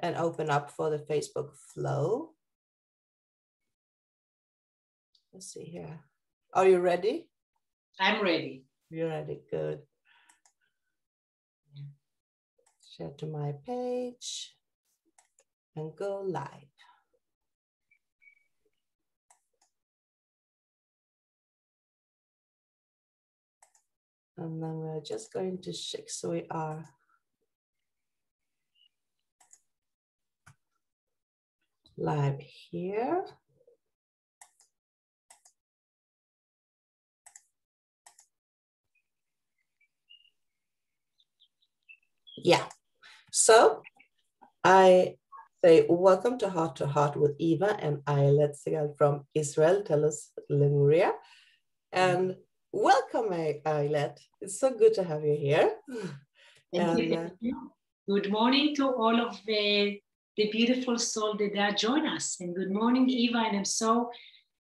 and open up for the Facebook flow. Let's see here. Are you ready? I'm ready. You're ready, good. Share to my page and go live. And then we're just going to shake, so we are live here. Yeah, so I say welcome to Heart with Eva and Ayelet from Israel, Telos, Lemuria. And welcome, Ayelet. It's so good to have you here. Thank you. Good morning to all of the beautiful souls that join us. And good morning, Eva, and I'm so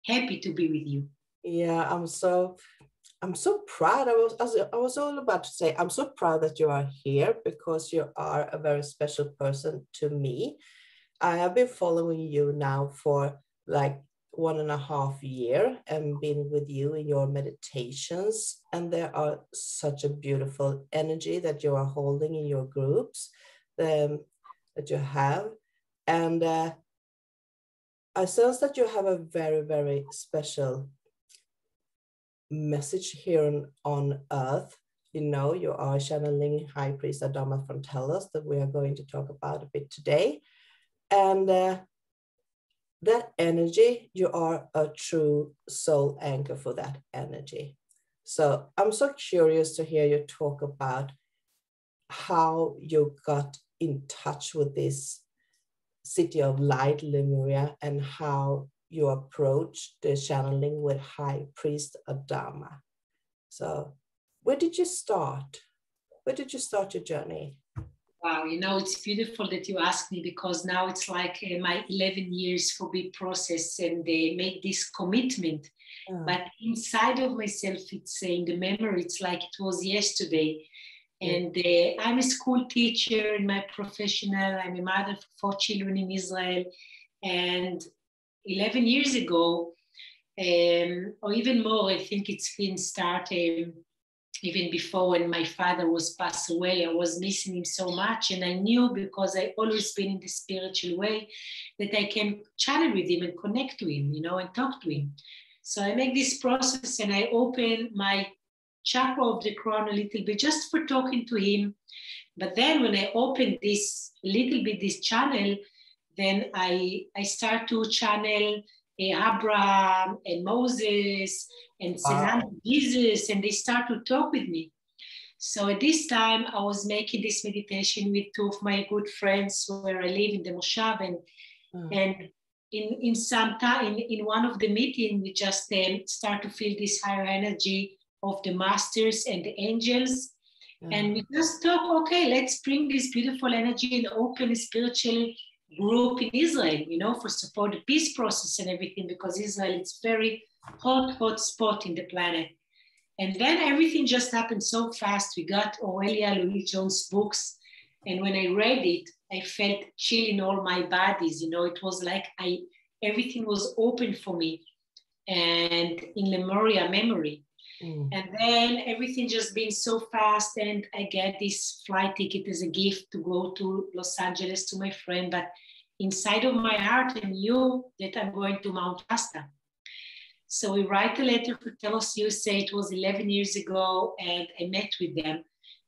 happy to be with you. Yeah, I'm so proud. I was all about to say, I'm so proud that you are here because you are a very special person to me. I have been following you now for like 1.5 years and been with you in your meditations. And there are such a beautiful energy that you are holding in your groups that you have. And I sense that you have a very, very special message here on earth. You know, you are channeling Highpriest Adama of Telos that we are going to talk about a bit today. And that energy, you are a true soul anchor for that energy. So I'm so curious to hear you talk about how you got in touch with this city of light, Lemuria, and how you approach the channeling with Highpriest Adama. So where did you start? Where did you start your journey? Wow, you know, it's beautiful that you asked me because now it's like my 11 years for big process and they make this commitment. But inside of myself, it's in the memory, it's like it was yesterday. And I'm a school teacher in my professional. I'm a mother for 4 children in Israel. And 11 years ago, or even more, I think it's been started even before when my father was passed away. I was missing him so much. And I knew because I always been in the spiritual way that I can channel with him and connect to him, you know, and talk to him. So I make this process and I open my chakra of the crown a little bit just for talking to him. But then when I open this little bit, this channel, then I start to channel Abraham and Moses and Jesus, and they start to talk with me. So at this time, I was making this meditation with 2 of my good friends where I live in the Moshav, and in some time, in one of the meetings, we just start to feel this higher energy of the masters and the angels. And we just talk, okay, let's bring this beautiful energy and open a spiritual group in Israel, you know, for support the peace process and everything, because Israel is very hot spot in the planet. And then everything just happened so fast. We got Aurelia Louis-Jones' books. And when I read it, I felt chill in all my bodies. You know, it was like everything was open for me. And in Lemuria memory. And then everything just been so fast, and I get this flight ticket as a gift to go to Los Angeles to my friend. But inside of my heart, I knew that I'm going to Mount Shasta. So we write a letter for Telos USA. It was 11 years ago, and I met with them.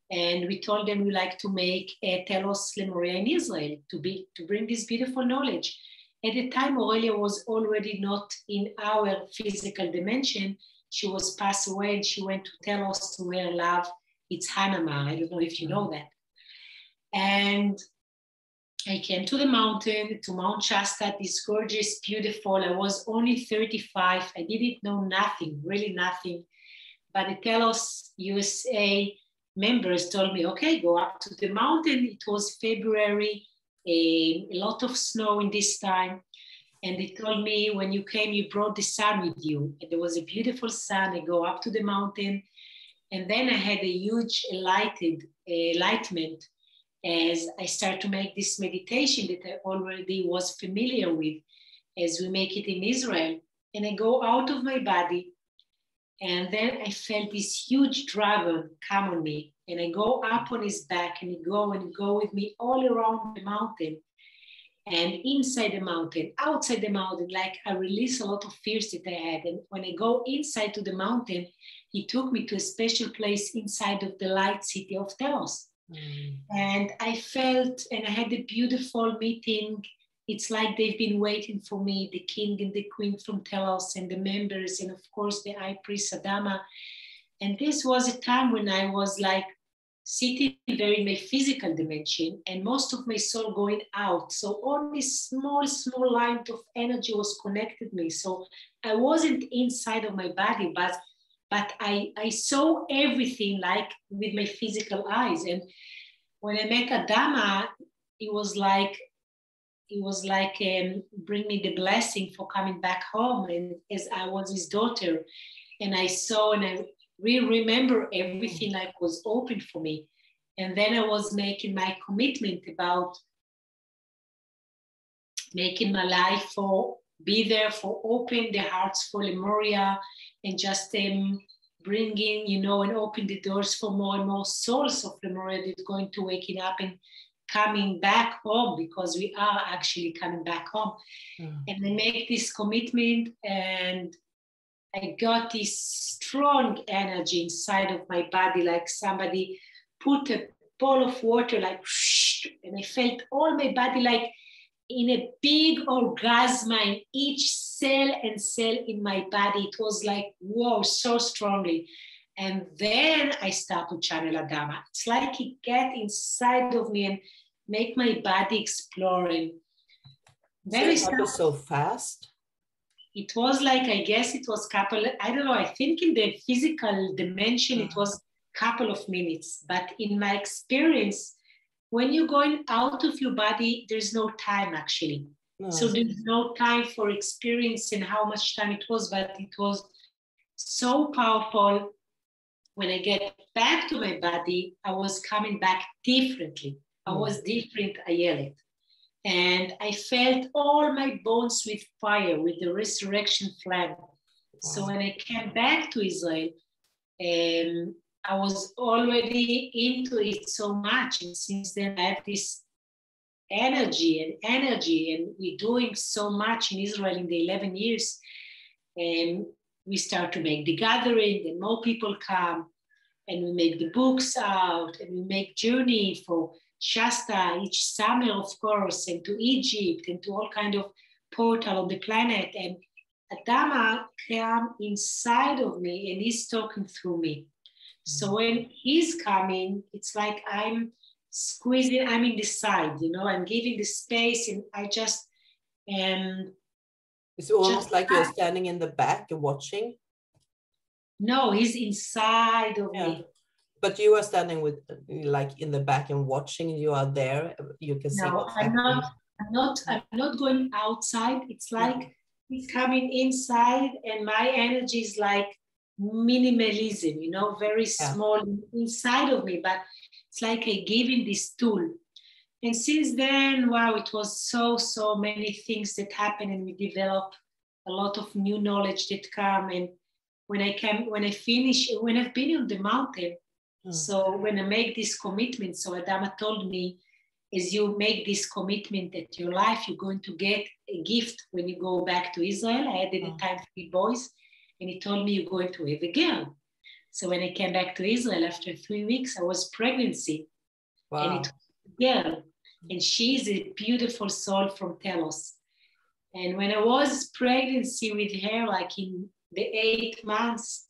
And we told them we like to make a Telos Lemuria in Israel to bring this beautiful knowledge. At the time, Aurelia was already not in our physical dimension. She was passed away and she went to Telos to where love, it's Hanama. I don't know if you know that. And I came to the mountain, to Mount Shasta, this gorgeous, beautiful. I was only 35. I didn't know nothing, really nothing. But the Telos USA members told me, okay, go up to the mountain. It was February, a lot of snow in this time. And they told me, when you came, you brought the sun with you. And there was a beautiful sun. I go up to the mountain. And then I had a huge enlightenment. as I start to make this meditation that I already was familiar with, as we make it in Israel. And I go out of my body, and then I felt this huge dragon come on me, and I go up on his back, and he go with me all around the mountain, and inside the mountain, outside the mountain, like I release a lot of fears that I had. And when I go inside to the mountain, he took me to a special place inside of the light city of Telos. And I felt, and I had a beautiful meeting. It's like they've been waiting for me, the king and the queen from Telos and the members, and of course the Highpriest Adama. And this was a time when I was like sitting there in my physical dimension and most of my soul going out. So only small line of energy was connected me. So I wasn't inside of my body, but I saw everything like with my physical eyes. And when I met Adama, it was like bring me the blessing for coming back home, and as I was his daughter, and I saw and I remember everything like was open for me. And then I was making my commitment about making my life for be there, for open the hearts for Lemuria, and just bringing, and open the doors for more and more souls of Lemuria that's going to waking up and coming back home, because we are actually coming back home. And I make this commitment, and I got this strong energy inside of my body, like somebody put a ball of water, like, and I felt all my body like in a big orgasm in each cell and cell in my body. It was like, whoa, so strongly. And then I start to channel Adama. It's like he get inside of me and make my body exploring. Then it happened so fast. It was like, I guess it was I think in the physical dimension, it was a couple of minutes. But in my experience, when you're going out of your body, there's no time actually. So there's no time for experiencing how much time it was, but it was so powerful. When I get back to my body, I was coming back differently. I was different Ayelet. And I felt all my bones with fire, with the resurrection flame. Wow. So when I came back to Israel, I was already into it so much. And since then, I have this energy, and we're doing so much in Israel in the 11 years. And we start to make the gathering, and more people come, and we make the books out, and we make journey for Shasta each summer, of course, and to Egypt and to all kind of portal on the planet. And Adama came inside of me and he's talking through me. So when he's coming, it's like I'm squeezing, I'm in the side, I'm giving the space, and I just it's almost like you're standing in the back and watching. No, he's inside of me. But you are standing with, like, in the back and watching. You are there. You can see. No, I'm not going outside. It's like he's coming inside, and my energy is like minimalism. Very small inside of me. But it's like I gave him this tool, and since then, wow, it was so many things that happen, and we develop a lot of new knowledge that come. And when I've been on the mountain. So when I make this commitment, so Adama told me, as you make this commitment at your life, you're going to get a gift when you go back to Israel. I had at the time 3 boys, and he told me you're going to have a girl. So when I came back to Israel after 3 weeks, I was pregnancy. Wow. And it was a girl. And she's a beautiful soul from Telos. And when I was pregnancy with her, like in the 8 months,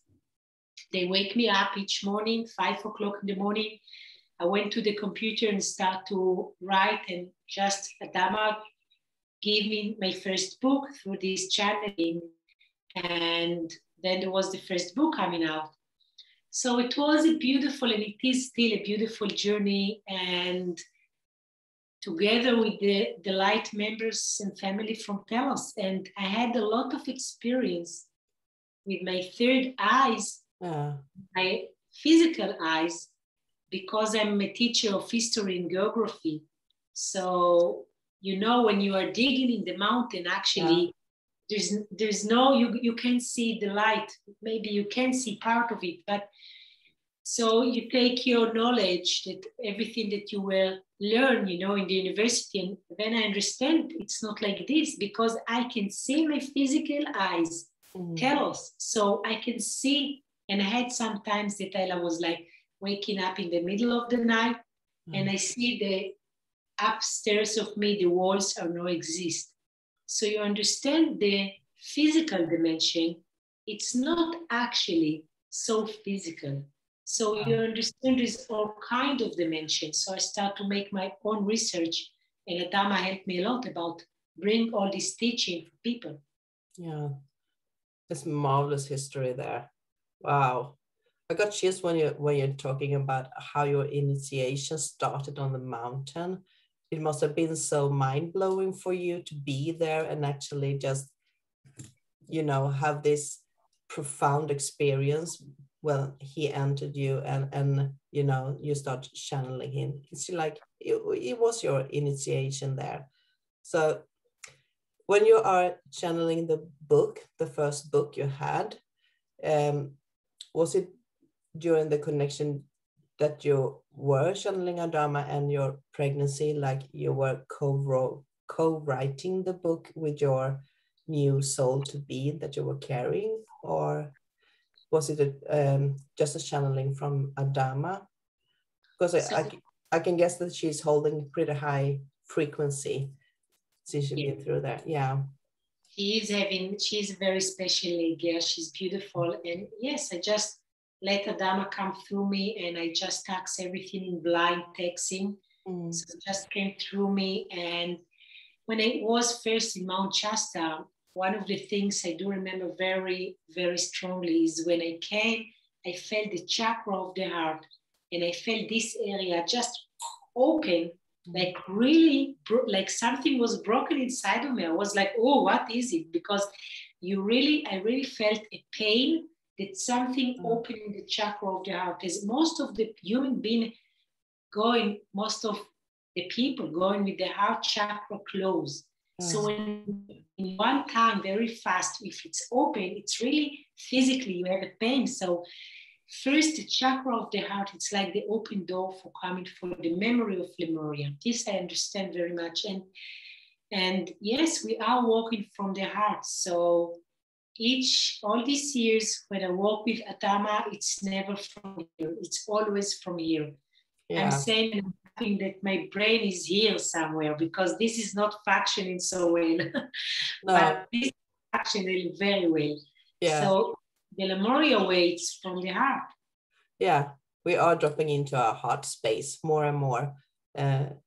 they wake me up each morning, 5 o'clock in the morning. I went to the computer and start to write, and just Adama gave me my first book through this channeling. And then there was the first book coming out. So it was a beautiful, and it is still a beautiful journey. And together with the light members and family from Telos. And I had a lot of experience with my third eyes, my physical eyes, because I'm a teacher of history and geography. So, you know, when you are digging in the mountain, actually, there's no, you can't see the light. Maybe you can see part of it, but so you take your knowledge, that everything that you will learn, you know, in the university, and then I understand it's not like this, because I can see my physical eyes, Telos, so I can see. And I had sometimes that I was like waking up in the middle of the night, and I see the upstairs of me, the walls are no exist. So you understand the physical dimension, it's not actually so physical. So you understand there's all kind of dimensions. So I start to make my own research, and Adama helped me a lot about bring all this teaching for people. Yeah, it's marvelous history there. Wow. I got chills when you're talking about how your initiation started on the mountain. It must have been so mind-blowing for you to be there and actually just, you know, have this profound experience when he entered you, and you know, you start channeling him. It's like it was your initiation there. So when you are channeling the book, the first book you had, was it during the connection that you were channeling Adama and your pregnancy, like you were co-writing the book with your new soul to be that you were carrying, or was it just a channeling from Adama? Because I can guess that she's holding pretty high frequency since you've been through that. Yeah. She's a very special girl. She's beautiful. And yes, I just let Adama come through me, and I just tax everything in blind texting. So it just came through me. And when I was first in Mount Shasta, one of the things I do remember very, very strongly is when I came, I felt the chakra of the heart, and I felt this area just open, like really, like something was broken inside of me. I was like, oh, what is it? Because I really felt a pain, that something opened in the chakra of the heart. As most of the human being most of the people going with the heart chakra closed. So when in one time, very fast, if it's open, it's really physically, you have a pain. So first, the chakra of the heart, it's like the open door for coming for the memory of Lemuria. This I understand very much. And yes, we are walking from the heart. So all these years when I walk with Adama, it's never from here. It's always from here. Yeah. I'm saying that my brain is here somewhere, because this is not functioning so well. No. But this is functioning very well. Yeah. So the Lemuria way, it's from the heart. Yeah, we are dropping into our heart space more and more.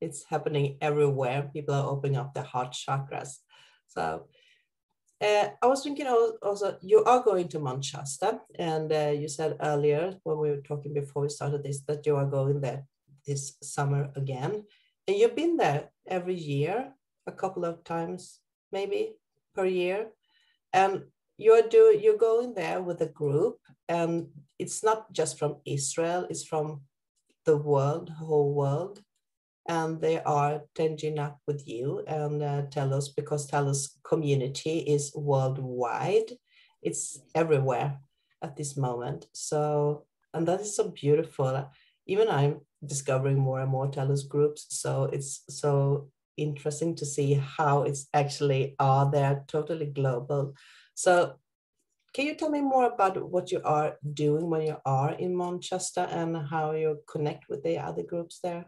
It's happening everywhere. People are opening up their heart chakras. So I was thinking also, you are going to Mount Shasta, and you said earlier when we were talking before we started this, that you are going there this summer again. And you've been there every year, a couple of times, maybe per year. And you're going there with a group, and it's not just from Israel, it's from the world, whole world. And they are changing up with you and Telos, because Telos community is worldwide. It's everywhere at this moment. So, and that is so beautiful. Even I'm discovering more and more Telos groups. So it's so interesting to see how it's actually are there, totally global. So can you tell me more about what you are doing when you are in Mount Shasta and how you connect with the other groups there?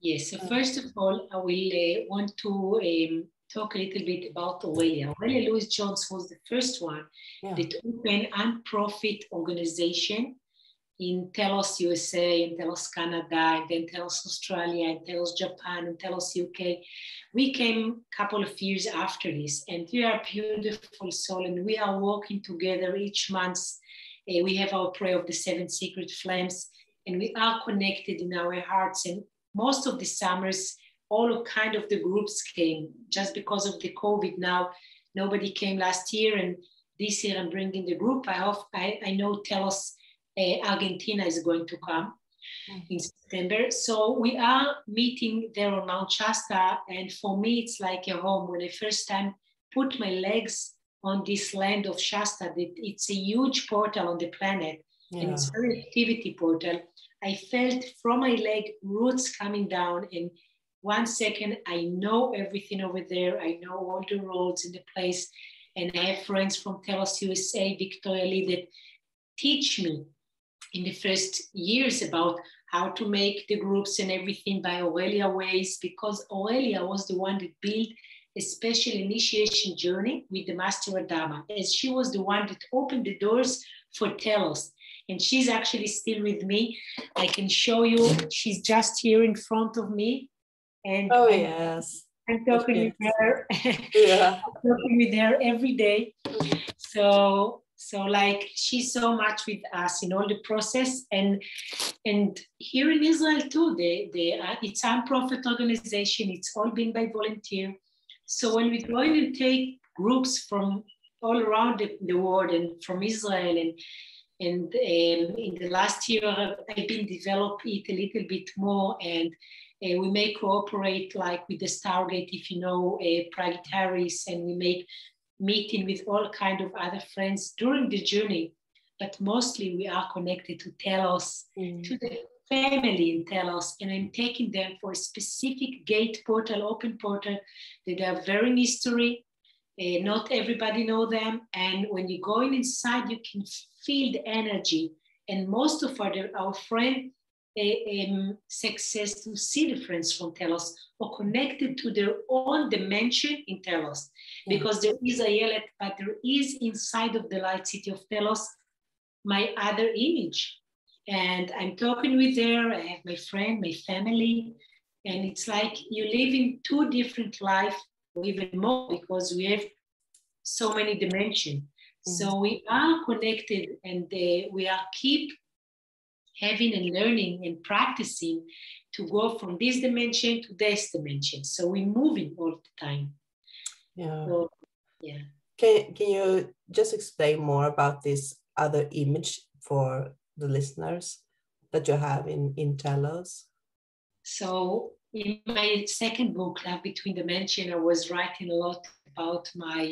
Yes, so first of all, I will want to talk a little bit about Ayelet. Ayelet Louis Jones was the first one that opened a non-profit organization in Telos, USA, and Telos, Canada, and then Telos, Australia, and Telos, Japan, and Telos, UK. We came a couple of years after this, and we are beautiful soul, and we are working together each month. We have our prayer of the 7 secret flames, and we are connected in our hearts. And most of the summers, all kind of the groups came just because of the COVID. Now, nobody came last year, and this year I'm bringing the group. I know Telos Argentina is going to come. in September. So we are meeting there on Mount Shasta, and for me it's like a home. When I first time put my legs on this land of Shasta, that it's a huge portal on the planet, and it's very activity portal. I felt from my leg roots coming down, and 1 second I know everything over there. I know all the roads in the place, and I have friends from Telos USA, Victoria Lee, that teach me in the first years about how to make the groups and everything by Aurelia ways, because Aurelia was the one that built a special initiation journey with the Master Adama, as she was the one that opened the doors for Telos. And she's actually still with me. I can show you, she's just here in front of me. And yes. I'm talking with her. Yeah. I'm talking with her every day. So like she's so much with us in all the process, and here in Israel too, it's a non-profit organization. It's all been by volunteer. So when we go in and take groups from all around the world and from Israel, and in the last year I've been developing it a little bit more, and we may cooperate like with the Stargate, if you know, Prague-Taris, and we make meeting with all kind of other friends during the journey, but mostly we are connected to Telos, to the family in Telos, and I'm taking them for a specific gate portal, open portal, that are very mystery. Not everybody know them, and when you go inside, you can feel the energy, and most of our friends success to see the friends from Telos or connected to their own dimension in Telos, because there is Ayelet, but there is inside of the light city of Telos my other image, and I'm talking with her. I have my friend, my family, and it's like you live in two different lives, or even more, because we have so many dimensions. So we are connected, and we are keep having and learning and practicing to go from this dimension to this dimension. So we're moving all the time. Yeah. So, yeah. Can you just explain more about this other image for the listeners that you have in Telos? So in my second book, Love Between Dimensions, I was writing a lot about my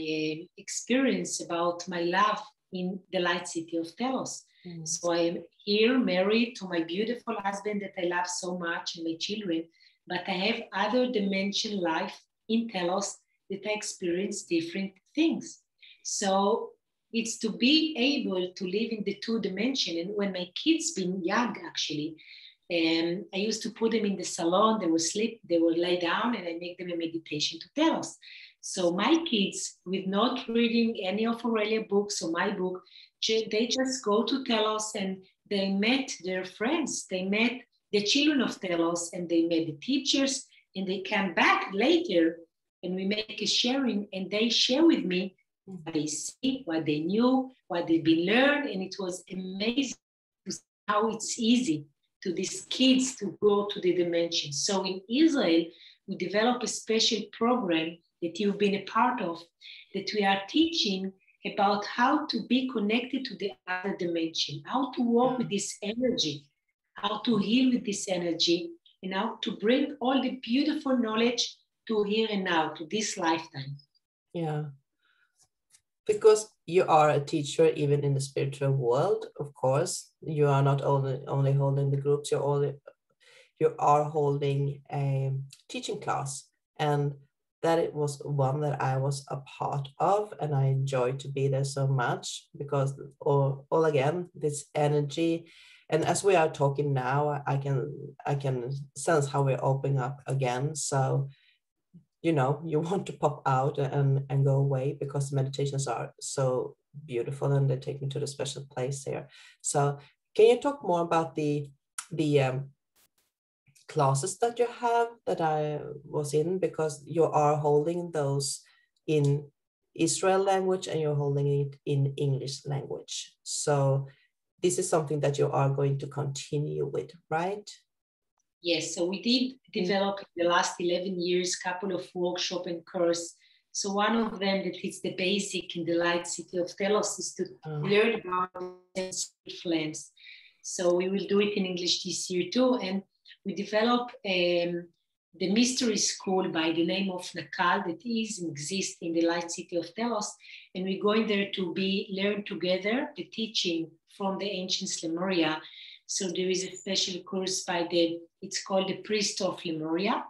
experience, about my love in the light city of Telos. So I am here married to my beautiful husband that I love so much, and my children, but I have other dimension life in Telos that I experience different things. So it's to be able to live in the two dimension. And when my kids been young, actually, I used to put them in the salon, they would sleep, they would lay down, and I make them a meditation to Telos. So my kids, with not reading any of Aurelia books or my book, they just go to Telos, and they met their friends. They met the children of Telos, and they met the teachers, and they come back later, and we make a sharing, and they share with me what they see, what they knew, what they've been learned, and it was amazing to see how it's easy to these kids to go to the dimension. So in Israel, we develop a special program that you've been a part of, that we are teaching about how to be connected to the other dimension, how to work with this energy, how to heal with this energy, and how to bring all the beautiful knowledge to here and now, to this lifetime. Yeah. Because you are a teacher even in the spiritual world, of course. You are not only holding the groups, you are holding a teaching class. And that it was one that I was a part of, and I enjoyed to be there so much, because all again, this energy. And as we are talking now, I can sense how we're opening up again. So, you know, you want to pop out and go away, because meditations are so beautiful, and they take me to the special place here. So can you talk more about the classes that you have that I was in, because you are holding those in Israel language and you're holding it in English language. So this is something that you are going to continue with, right? Yes, so we did develop in the last 11 years a couple of workshops and courses. So one of them that is the basic in the light city of Telos is to learn about sensory flames. So we will do it in English this year too. And we develop the mystery school by the name of Nakal that exists in the light city of Telos. And we're going there to learn together the teaching from the ancient Lemuria. So there is a special course it's called the Priest of Lemuria.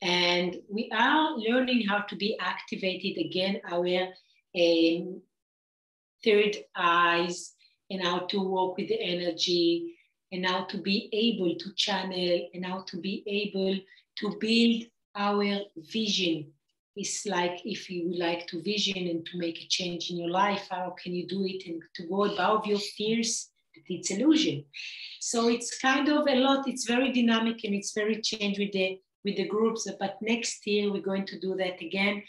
And we are learning how to be activated again, our third eyes, and how to work with the energy, and how to be able to channel, and how to be able to build our vision. It's like if you would like to vision and to make a change in your life, how can you do it and to go above your fears? It's illusion. So it's kind of a lot. It's very dynamic and it's very changed with the groups. But next year we're going to do that again.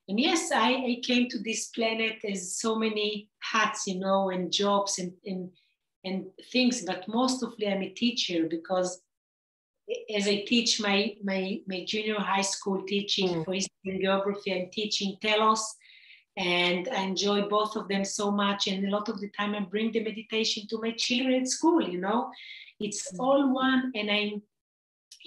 And yes, I came to this planet as so many hats, and jobs and things. But most of I'm a teacher, because as I teach my junior high school teaching for history and geography, I'm teaching Telos, and I enjoy both of them so much. And a lot of the time I bring the meditation to my children at school, It's all one, and I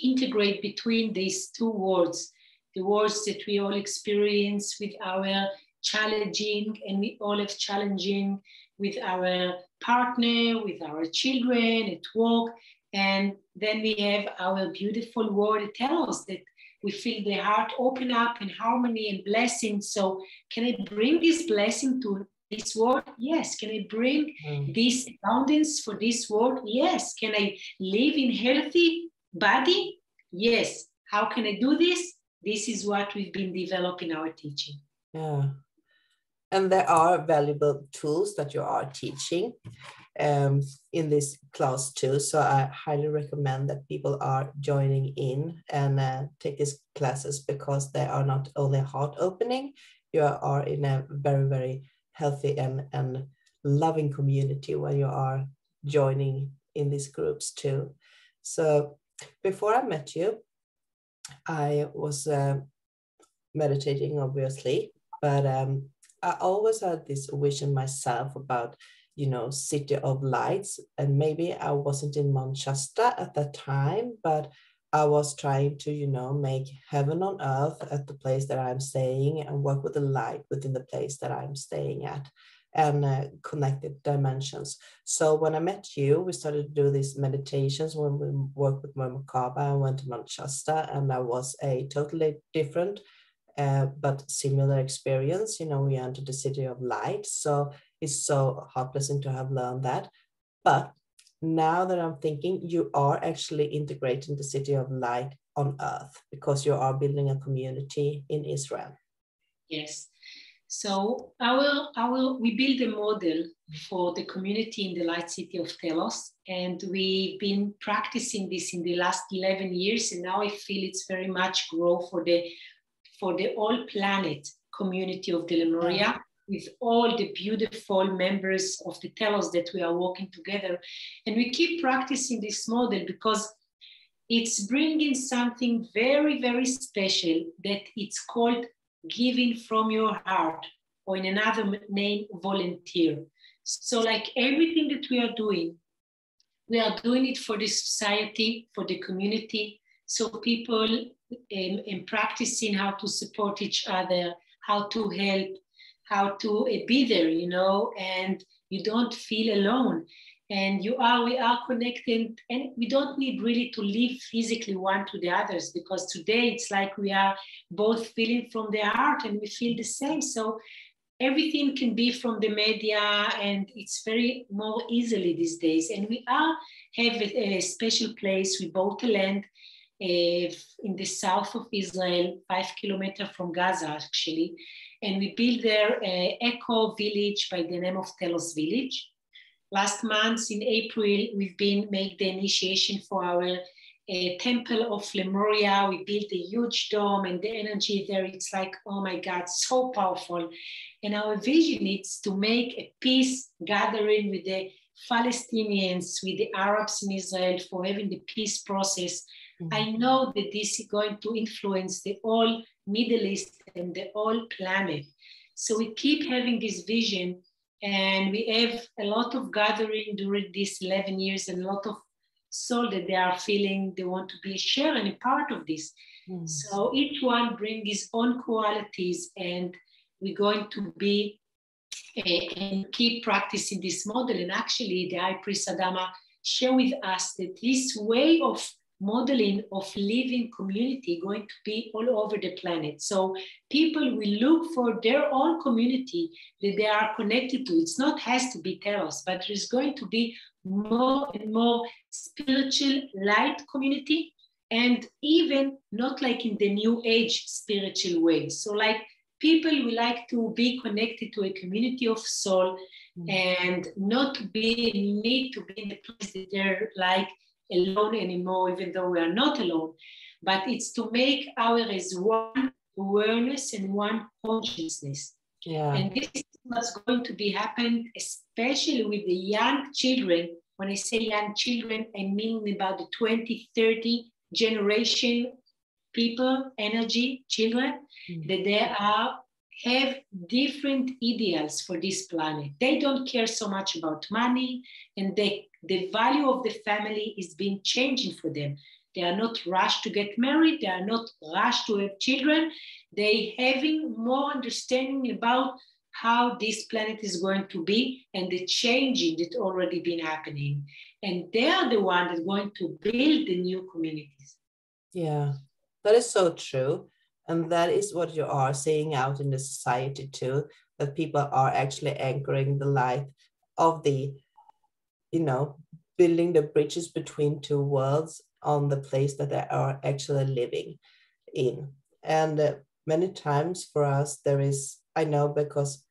integrate between these two worlds, the worlds that we all experience with our challenging, and we all have challenging with our partner, with our children at work. And then we have our beautiful world Telos that we feel the heart open up and harmony and blessing. So can I bring this blessing to this world? Yes. Can I bring this abundance for this world? Yes. Can I live in healthy body? Yes. How can I do this? This is what we've been developing our teaching. Yeah. And there are valuable tools that you are teaching in this class too. So I highly recommend that people are joining in and take these classes, because they are not only heart opening, you are in a very, very healthy and loving community when you are joining in these groups too. So before I met you, I was meditating, obviously, but I always had this vision myself about, City of Lights. And maybe I wasn't in Manchester at that time, but I was trying to, make heaven on earth at the place that I'm staying, and work with the light within the place that I'm staying at, and connected dimensions. So when I met you, we started to do these meditations when we worked with Mermakaba. I went to Manchester, and that was a totally different but similar experience. We entered the City of Light. So it's so heart blessing to have learned that. But now that I'm thinking, you are actually integrating the City of Light on earth, because you are building a community in Israel. Yes. So we build a model for the community in the light city of Telos, and we've been practicing this in the last 11 years, and now I feel it's very much grow for the all planet community of the Lemuria, with all the beautiful members of the Telos that we are working together. And we keep practicing this model because it's bringing something very, very special, that it's called giving from your heart, or in another name, volunteer. So like everything that we are doing it for the society, for the community. So people in practicing how to support each other, how to help, how to be there, and you don't feel alone. And we are connected, and we don't need really to live physically one to the others, because today it's like we are both feeling from the heart and we feel the same. So everything can be from the media, and it's very more easily these days. And we have a special place. We bought a land in the south of Israel, 5 kilometers from Gaza, actually. And we built there an eco village by the name of Telos Village. Last month in April, we've made the initiation for our temple of Lemuria. We built a huge dome, and the energy there, it's like, oh my God, so powerful. And our vision is to make a peace gathering with the Palestinians, with the Arabs in Israel, for having the peace process. Mm-hmm. I know that this is going to influence the whole Middle East and the whole planet. So we keep having this vision And we have a lot of gathering during these 11 years and a lot of soul that they are feeling they want to be a share and a part of this. So each one bring his own qualities, and we're going to be and keep practicing this model. And actually the Highpriest Adama share with us that this way of modeling of living community going to be all over the planet. So people will look for their own community that they are connected to. It's not has to be Telos, but there's going to be more and more spiritual light community, and even not like in the new age spiritual way. So like people will like to be connected to a community of soul and not to need to be in the place that they're like alone anymore, even though we are not alone. But it's to make our as one awareness and one consciousness. Yeah. And this is what's going to be happening, especially with the young children. When I say young children, I mean about the 20, 30 generation people, energy, children, that they have different ideals for this planet. They don't care so much about money, and the value of the family is being changing for them. They are not rushed to get married. They are not rushed to have children. They having more understanding about how this planet is going to be and the changing that already been happening. And they are the one that's going to build the new communities. Yeah, that is so true. And that is what you are seeing out in the society too, that people are actually anchoring the light of the, building the bridges between two worlds on the place that they are actually living in. And many times for us, I know because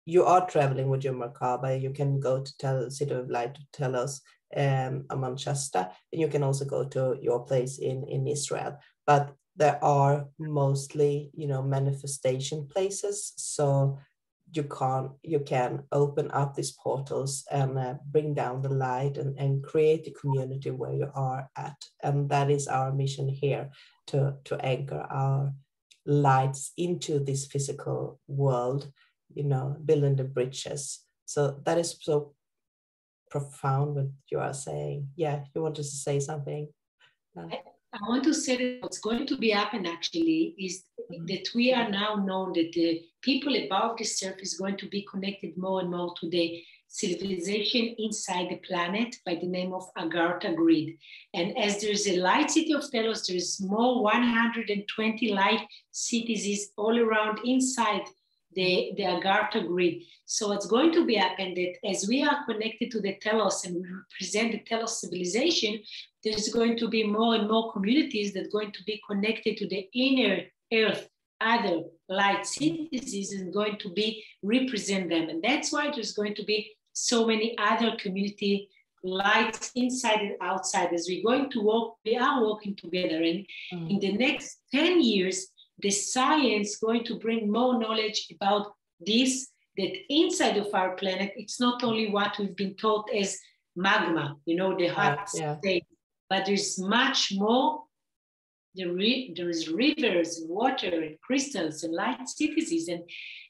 you are traveling with your Merkaba, you can go to City of Light to Telos, Manchester, and you can also go to your place in Israel. But there are mostly, manifestation places. So you can open up these portals and bring down the light and create a community where you are at. And that is our mission here, to anchor our lights into this physical world, building the bridges. So that is so profound what you are saying. Yeah, you wanted to say something? I want to say that what's going to be happen actually is that we are now known that the people above the surface is going to be connected more and more to the civilization inside the planet by the name of Agartha grid. And as there's a light city of Telos, there's more 120 light cities all around inside the Agartha grid. So what's going to be happen that as we are connected to the Telos and we represent the Telos civilization, there's going to be more and more communities that are going to be connected to the inner earth, other light cities, and going to be represent them. And that's why there's going to be so many other community lights inside and outside. As we're going to walk, we are walking together. And in the next 10 years, the science is going to bring more knowledge about this, that inside of our planet, it's not only what we've been taught as magma, the hot state, but there's much more. There is rivers and water and crystals and light cities. And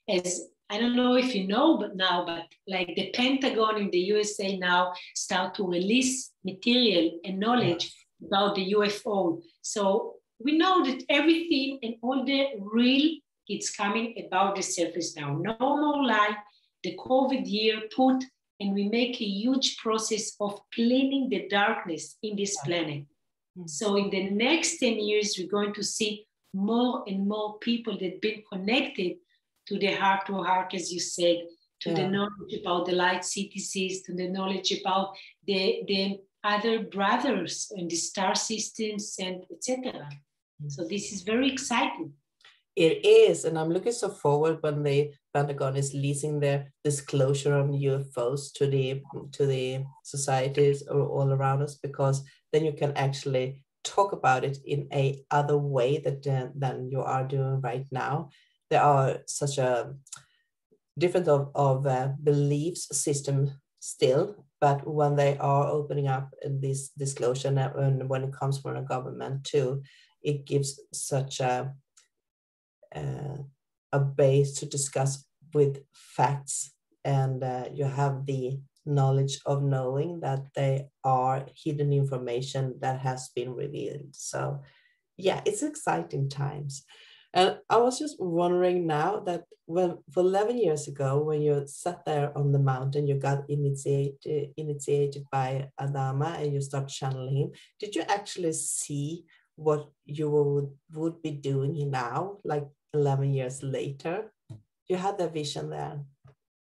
as I don't know if you know, but like the Pentagon in the USA now start to release material and knowledge about the UFO. So we know that everything and all the real, it's coming about the surface now. No more lie. The COVID year put, and we make a huge process of cleaning the darkness in this planet. So in the next 10 years, we're going to see more and more people that been connected to the heart to heart, as you said, to the knowledge about the light cities, to the knowledge about the other brothers in the star systems and etc. So this is very exciting. It is, and I'm looking so forward when the Pentagon is releasing their disclosure on UFOs to the societies all around us, because then you can actually talk about it in a other way than you are doing right now. There are such a different of beliefs system still, but when they are opening up this disclosure, and when it comes from a government too, it gives such a base to discuss with facts and you have the knowledge of knowing that they are hidden information that has been revealed. So yeah, it's exciting times. And I was just wondering now that for 11 years ago, when you sat there on the mountain, you got initiated by Adama and you start channeling him. Did you actually see what you would be doing now, like 11 years later? You had the vision there.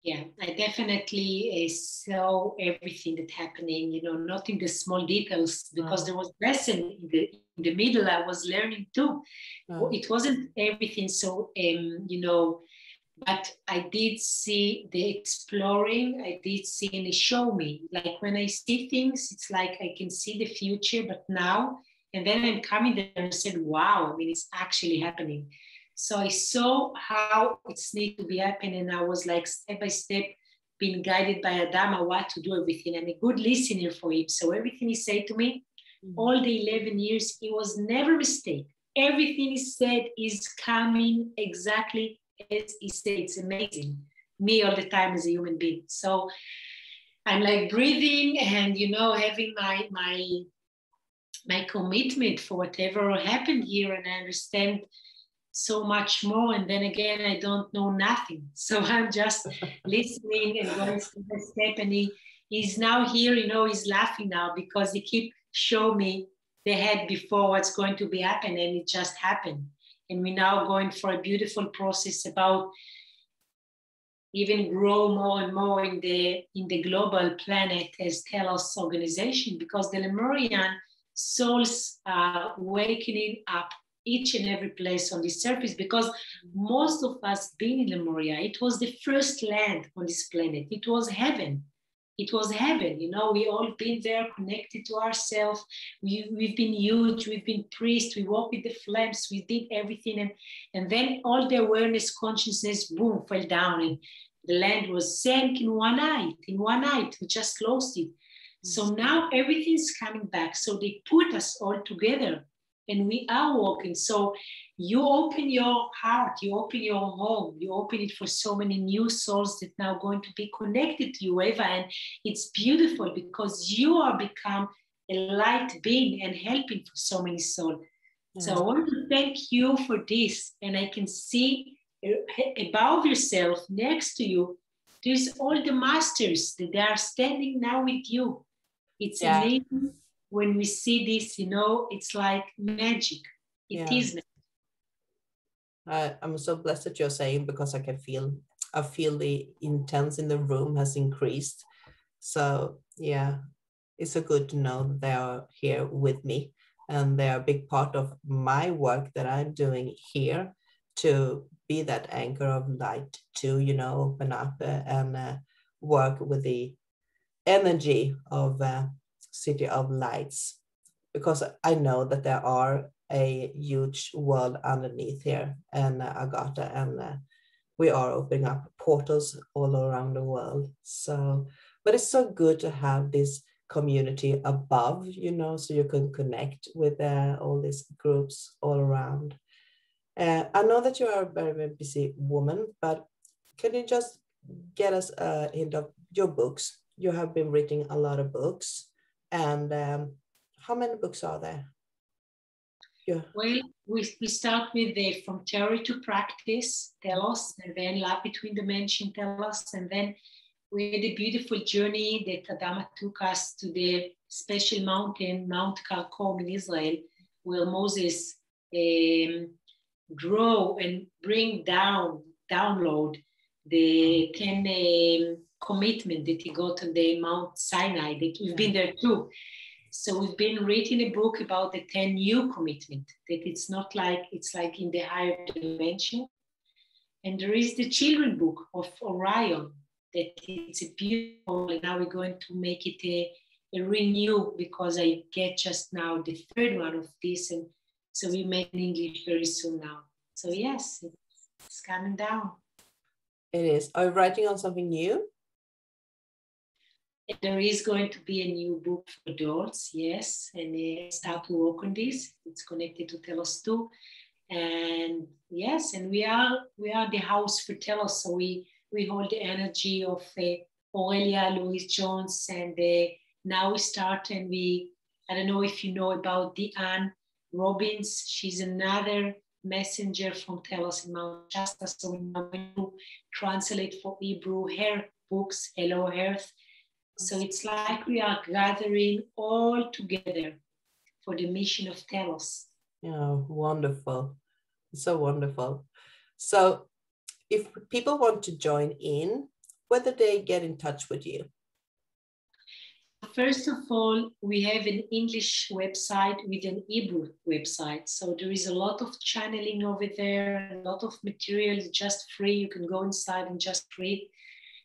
Yeah, I definitely saw everything that happening, you know, not in the small details, because there was lesson in the middle I was learning too. It wasn't everything. So, you know, but I did see the exploring, I did see and it showed me, like when I see things, it's like I can see the future, but now, and then I'm coming there and said, wow, I mean, it's actually happening. So I saw how it's need to be happening, and I was like step by step being guided by Adama what to do everything, and a good listener for him. So everything he said to me, all the 11 years, it was never a mistake. Everything he said is coming exactly as he said. It's amazing. Me all the time as a human being. So I'm like breathing and, you know, having my commitment for whatever happened here, and I understand so much more, and then again I don't know nothing, so I'm just listening and going step by step. And he's now here, you know, he's laughing now because he keep showing me the head before what's going to be happening, and it just happened. And we're now going for a beautiful process about even grow more and more in the global planet as Telos organization, because the Lemurian souls are wakening up each and every place on this surface, because most of us being in Lemuria, it was the first land on this planet. It was heaven. It was heaven. You know, we all been there connected to ourselves. We've been huge. We've been priests. We walked with the flames. We did everything. And then all the awareness, consciousness, boom, fell down. And the land was sank in one night. In one night, we just lost it. So now everything's coming back. So they put us all together. And we are walking. So you open your heart, you open your home, you open it for so many new souls that now going to be connected to you, Eva. And it's beautiful because you are become a light being and helping for so many souls. So I want to thank you for this. And I can see above yourself, next to you, there's all the masters that they are standing now with you. It's amazing. When we see this, you know, it's like magic. It is magic. I'm so blessed that you're saying, because I feel the intense in the room has increased. So yeah, it's so good to know that they are here with me, and they are a big part of my work that I'm doing here to be that anchor of light, to, you know, open up and work with the energy of City of Lights, because I know that there are a huge world underneath here and Agata, and we are opening up portals all around the world. So, but it's so good to have this community above, you know, so you can connect with all these groups all around. I know that you are a very, very busy woman, but can you just get us a hint of your books? You have been writing a lot of books. And how many books are there? Well, we start with the From Theory to Practice, Telos, and then Love Between Dimensions, Telos, and then we had a beautiful journey that Adama took us to the special mountain, Mount Karkom in Israel, where Moses grow and download the 10 commitment that he got on the Mount Sinai, that we've been there too. So we've been reading a book about the 10 new commitment, that it's not like, it's like in the higher dimension. And there is the children book of Orion, that it's a beautiful, and now we're going to make it a renew, because I get just now the third one of this, and so we make it in English very soon now. So yes, it's coming down. It is. Are you writing on something new? There is going to be a new book for adults, yes, and I start to work on this. It's connected to Telos too, and yes, and we are the house for Telos, so we we hold the energy of Aurelia, Louise Jones, and now we start, and I don't know if you know about Deanne Robbins. She's another messenger from Telos in Mount Shasta. So we're going to translate for Hebrew her books, Hello Earth. So it's like we are gathering all together for the mission of Telos. Yeah, wonderful. So wonderful. So if people want to join in, whether they get in touch with you? First of all, we have an English website with an Hebrew website. So there is a lot of channeling over there, a lot of material, just free. You can go inside and just read.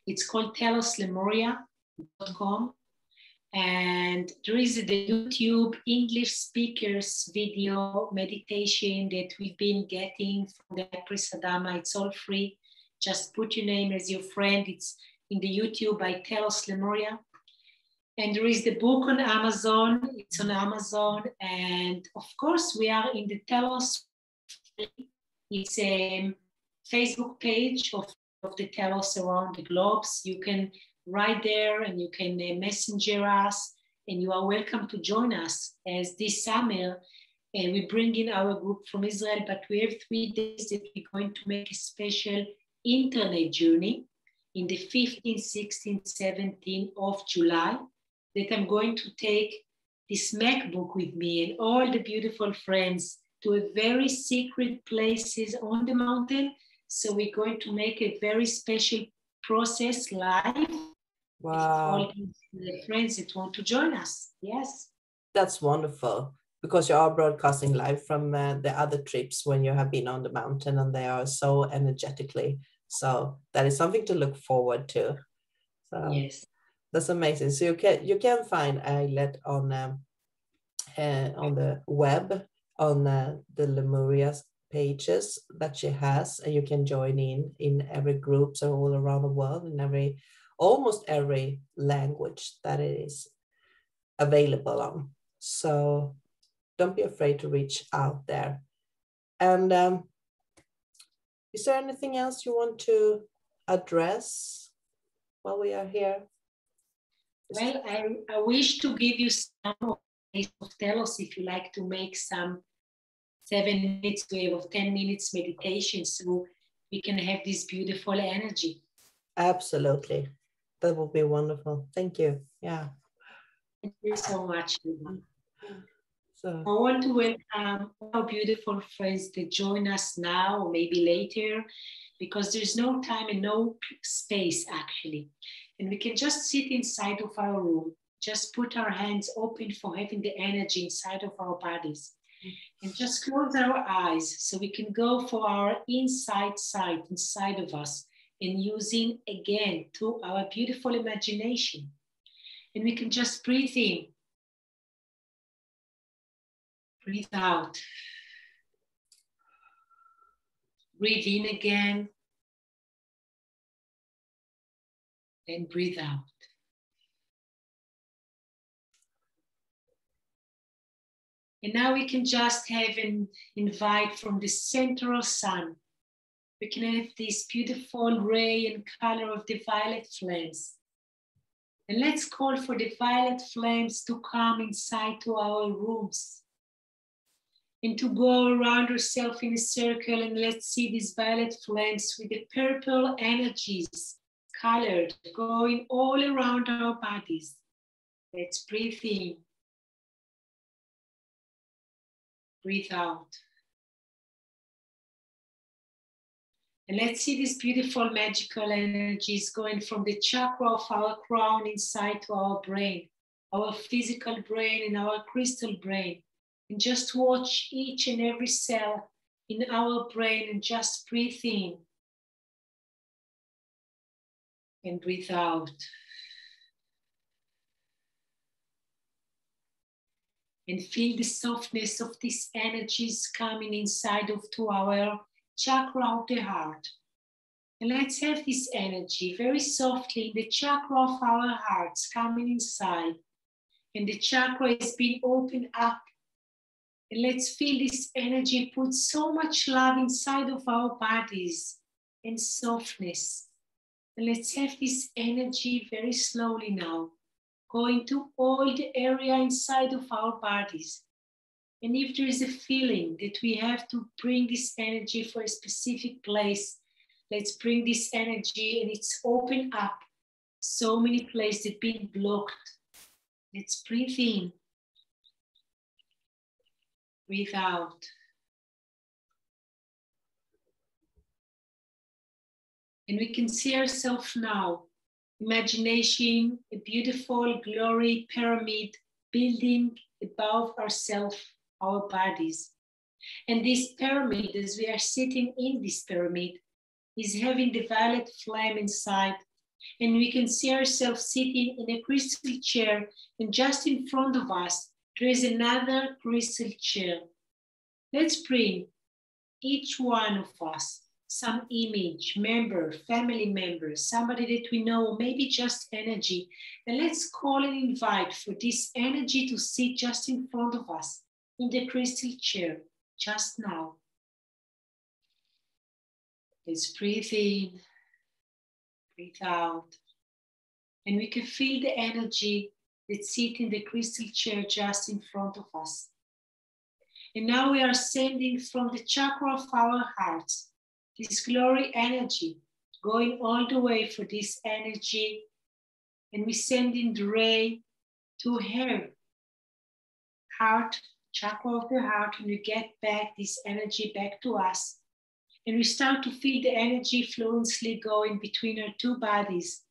It's called teloslemuria.com. And there is the YouTube English speakers video meditation that we've been getting from the Highpriest Adama. It's all free. Just put your name as your friend. It's in the YouTube by Telos Lemuria. And there is the book on Amazon. It's on Amazon. And of course, we are in the Telos. It's a Facebook page of the Telos around the globes. You can write there and you can messenger us, and you are welcome to join us. As this summer, we bring in our group from Israel, but we have 3 days that we're going to make a special internet journey in the 15th, 16th, 17th of July, that I'm going to take this MacBook with me and all the beautiful friends to a very secret places on the mountain. So we're going to make a very special process live. Wow. All the friends that want to join us. Yes. That's wonderful, because you are broadcasting live from the other trips when you have been on the mountain, and they are so energetically. So that is something to look forward to. So yes. That's amazing. So you can find Ayelet on the web, on the Lemuria pages that she has, and you can join in every group, so all around the world, in almost every language that it is available on. So don't be afraid to reach out there. And is there anything else you want to address while we are here? Well, I wish to give you some of Telos if you like to make some 7 minutes wave of 10 minutes meditation, so we can have this beautiful energy. Absolutely. That would be wonderful. Thank you. Yeah. Thank you so much. So I want to welcome our beautiful friends that join us now or maybe later, because there's no time and no space actually. And we can just sit inside of our room, just put our hands open for having the energy inside of our bodies, and just close our eyes so we can go for our inside sight inside of us, and using again to our beautiful imagination. And we can just breathe in, breathe out, breathe in again, and breathe out. And now we can just have an invite from the central sun. We can have this beautiful ray and color of the violet flames. And let's call for the violet flames to come inside to our rooms and to go around ourselves in a circle. And let's see these violet flames with the purple energies colored going all around our bodies. Let's breathe in. Breathe out. And let's see these beautiful magical energies going from the chakra of our crown inside to our brain, our physical brain and our crystal brain. And just watch each and every cell in our brain and just breathe in. And breathe out. And feel the softness of these energies coming inside of to our chakra of the heart. And let's have this energy very softly in the chakra of our hearts coming inside. And the chakra is being opened up. And let's feel this energy put so much love inside of our bodies and softness. And let's have this energy very slowly now, going to all the area inside of our bodies. And if there is a feeling that we have to bring this energy for a specific place, let's bring this energy and it's open up. So many places that have been blocked. Let's breathe in, breathe out. And we can see ourselves now, imagination, a beautiful glory pyramid building above ourselves, our bodies. And this pyramid, as we are sitting in this pyramid, is having the violet flame inside. And we can see ourselves sitting in a crystal chair, and just in front of us, there is another crystal chair. Let's bring each one of us some image, member, family member, somebody that we know, maybe just energy. And let's call and invite for this energy to sit just in front of us in the crystal chair, just now. Let's breathe in, breathe out. And we can feel the energy that sits in the crystal chair just in front of us. And now we are sending from the chakra of our hearts this glory energy, going all the way for this energy. And we send in the ray to her heart, chakra of the heart, and we get back this energy back to us. And we start to feel the energy fluently going between our two bodies.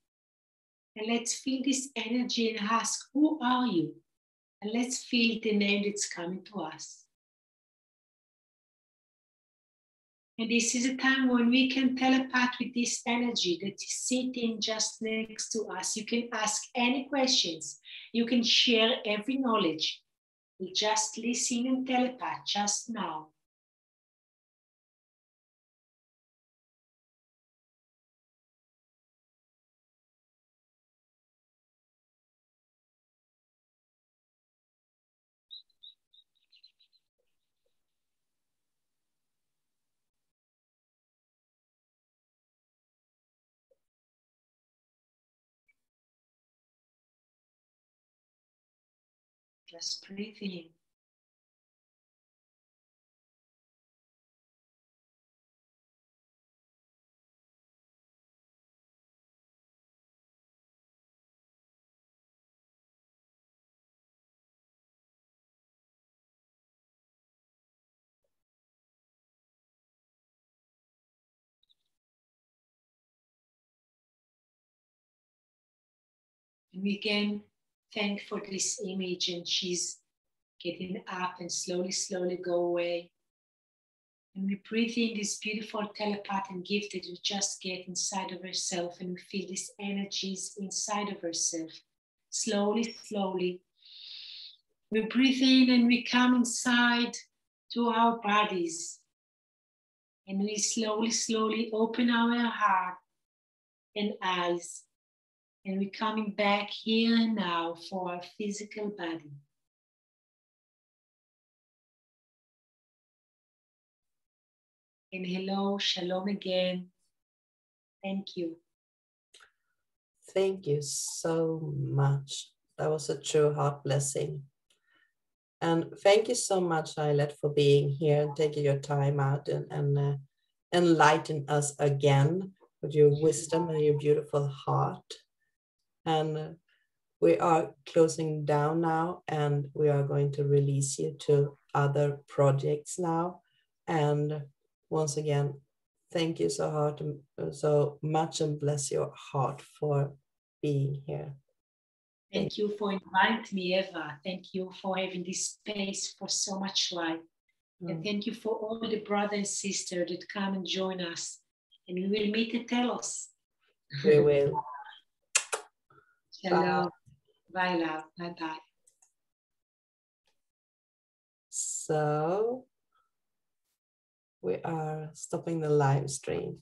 And let's feel this energy and ask, who are you? And let's feel the name that's coming to us. And this is a time when we can telepath with this energy that is sitting just next to us. You can ask any questions. You can share every knowledge. We just listen and telepath just now. Just breathe in. And we again thank for this image, and she's getting up and slowly, slowly go away. And we breathe in this beautiful telepath and gift that we just get inside of herself, and we feel these energies inside of herself. Slowly, slowly. We breathe in and we come inside to our bodies. And we slowly, slowly open our heart and eyes. And we're coming back here and now for our physical body. And hello, shalom again. Thank you. Thank you so much. That was a true heart blessing. And thank you so much, Ayelet, for being here and taking your time out and enlighten us again with your wisdom and your beautiful heart. And we are closing down now, and we are going to release you to other projects now. And once again, thank you so much, and bless your heart for being here. Thank you for inviting me, Eva. Thank you for having this space for so much light. And thank you for all the brothers and sisters that come and join us. And we will meet at Telos. We will. Shalom. Bye, love. Bye-bye. So we are stopping the live stream.